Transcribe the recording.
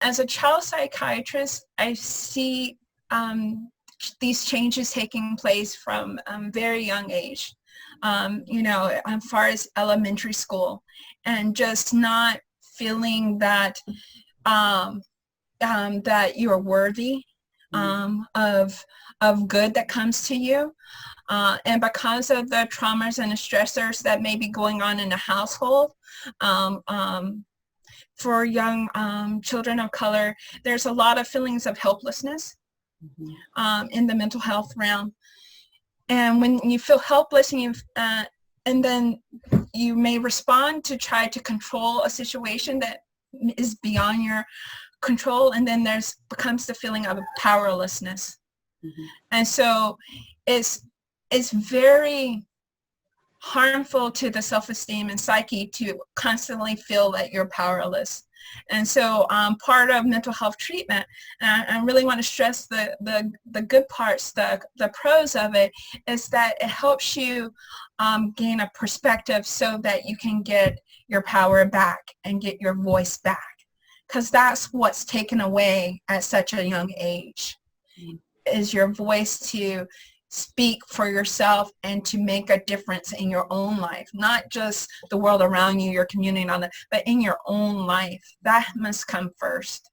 as a child psychiatrist, I see these changes taking place from very young age, as far as elementary school, and just not feeling that that you're worthy of good that comes to you. And because of the traumas and the stressors that may be going on in the household, for young children of color, there's a lot of feelings of helplessness in the mental health realm. And when you feel helpless and then you may respond to try to control a situation that is beyond your control, and then becomes the feeling of powerlessness. And so it's very harmful to the self-esteem and psyche to constantly feel that you're powerless. And so part of mental health treatment, and I really want to stress the good parts, the pros of it, is that it helps you gain a perspective so that you can get your power back and get your voice back, because that's what's taken away at such a young age, is your voice to speak for yourself and to make a difference in your own life, not just the world around you, your community and all that, but in your own life. That must come first.